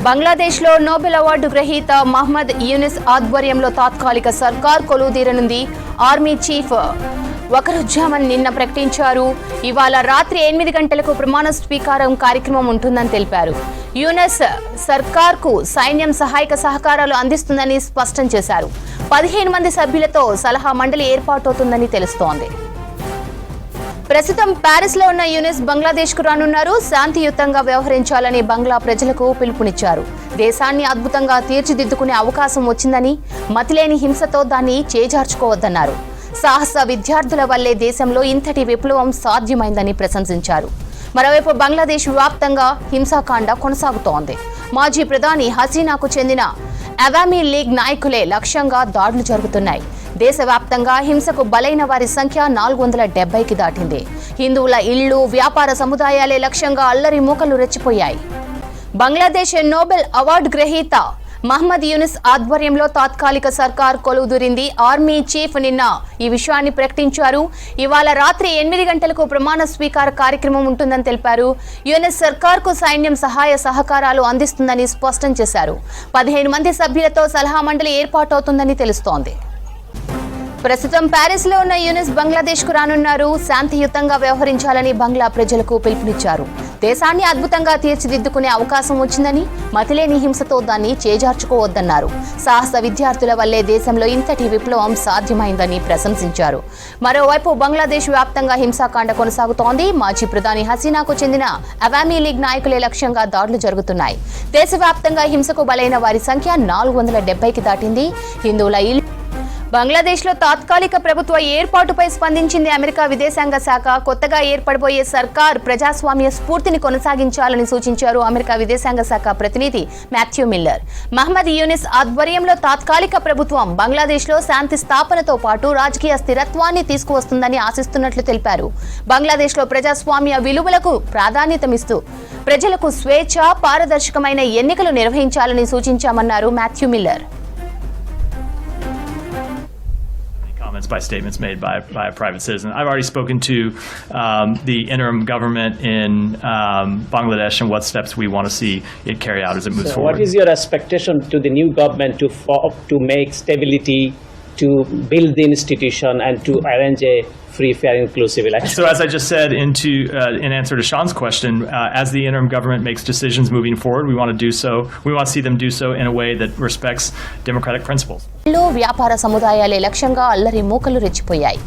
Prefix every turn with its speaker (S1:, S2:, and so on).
S1: బంగ్లాదేశ్లో Nobel award గ్రహీత Mohammad Younis ఆధ్వర్యంలో తాత్కాలిక సర్కార్ కొలువుదీరనుంది. ఆర్మీ చీఫ్ వకరుజ్జామన్ నిన్న ప్రకటించారు. ఇవాళ రాత్రి 8 గంటలకు ప్రమాణ స్వీకారం కార్యక్రమం ఉంటుందని తెలిపారు. యూనిస్ సర్కార్కు సైన్యం సహాయక సహకారాలు అందిస్తుందని స్పష్టం చేశారు. 15 మంది సభ్యులతో సలహా మండలి ఏర్పాటవుతుందని తెలుస్తోంది. ప్రస్తుతం ప్యారిస్ లో ఉన్న యూనిస్ బంగ్లాదేశ్ కు రానున్నారు. శాంతియుతంగా వ్యవహరించాలని బంగ్లా ప్రజలకు పిలుపునిచ్చారు. దేశాన్ని అద్భుతంగా తీర్చిదిద్దుకునే అవకాశం వచ్చిందని, మతిలేని హింసతో దాన్ని చేజార్చుకోవద్దన్నారు. సాహస విద్యార్థుల వల్లే దేశంలో ఇంతటి విప్లవం సాధ్యమైందని ప్రశంసించారు. మరోవైపు బంగ్లాదేశ్ వ్యాప్తంగా హింసాకాండ కొనసాగుతోంది. మాజీ ప్రధాని హసీనాకు చెందిన అవామీ లీగ్ నాయకులే లక్ష్యంగా దాడులు జరుగుతున్నాయి. దేశవ్యాప్తంగా హింసకు బలైన వారి సంఖ్య 470కి దాటింది. హిందువుల ఇళ్లు, వ్యాపార సముదాయాలే లక్ష్యంగా అల్లరి మూకలు రెచ్చిపోయాయి. బంగ్లాదేశ్ నోబెల్ అవార్డు గ్రహీత మహ్మద్ యూనిస్ ఆధ్వర్యంలో తాత్కాలిక సర్కార్ కొలువుదూరింది. ఆర్మీ చీఫ్ నిన్న ఈ విషయాన్ని ప్రకటించారు. ఇవాళ రాత్రి 8 గంటలకు ప్రమాణ స్వీకార కార్యక్రమం ఉంటుందని తెలిపారు. యూనిస్ సర్కార్కు సైన్యం సహాయ సహకారాలు అందిస్తుందని స్పష్టం చేశారు. 15 మంది సభ్యులతో సలహా మండలి ఏర్పాటవుతుందని తెలుస్తోంది. ప్రస్తుతం ప్యారిస్ లో ఉన్న యూనిస్ బంగ్లాదేశ్ కు రానున్నారు. శాంతియుతంగా వ్యవహరించాలని బంగ్లా ప్రజలకు పిలుపునిచ్చారు. దేశాన్ని అద్భుతంగా తీర్చిదిద్దుకునే అవకాశం వచ్చిందని, మతిలేని హింసతో దాన్ని చేజార్చుకోవద్దన్నారు. సాహస విద్యార్థుల వల్లే దేశంలో ఇంతటి విప్లవం సాధ్యమైందని ప్రశంసించారు. మరోవైపు బంగ్లాదేశ్ వ్యాప్తంగా హింసాకాండ కొనసాగుతోంది. మాజీ ప్రధాని హసీనాకు చెందిన అవామీ లీగ్ నాయకులే లక్ష్యంగా దాడులు జరుగుతున్నాయి. దేశవ్యాప్తంగా హింసకు బలైన వారి సంఖ్య 470కి దాటింది. హిందువుల ఇల్లు బంగ్లాదేశ్లో తాత్కాలిక ప్రభుత్వ ఏర్పాటుపై స్పందించింది అమెరికా విదేశాంగ శాఖ. కొత్తగా ఏర్పడబోయే సర్కార్ ప్రజాస్వామ్య స్ఫూర్తిని కొనసాగించాలని సూచించారు అమెరికా విదేశాంగ శాఖ ప్రతినిధి మాథ్యూ మిల్లర్. మహ్మద్ యూనిస్ ఆధ్వర్యంలో తాత్కాలిక ప్రభుత్వం బంగ్లాదేశ్లో శాంతి స్థాపనతో పాటు రాజకీయ స్థిరత్వాన్ని తీసుకువస్తుందని ఆశిస్తున్నట్లు తెలిపారు. బంగ్లాదేశ్లో ప్రజాస్వామ్య విలువలకు ప్రాధాన్యతమిస్తూ ప్రజలకు స్వేచ్ఛ, పారదర్శకమైన ఎన్నికలు నిర్వహించాలని సూచించామన్నారు Matthew Miller.
S2: By statements made by a private citizen. I've already spoken to the interim government in Bangladesh and what steps we want to see it carry out as it moves forward.
S3: What is your expectation to the new government to make stability, to build the institution and to arrange a free, fair, inclusive election?
S2: So as I just said in answer to Sean's question, as the interim government makes decisions moving forward, we want to see them do so in a way that respects democratic principles.
S1: వ్యాపార సముదాయాలే లక్ష్యంగా అల్లరి మూకలు రెచ్చిపోయాయి.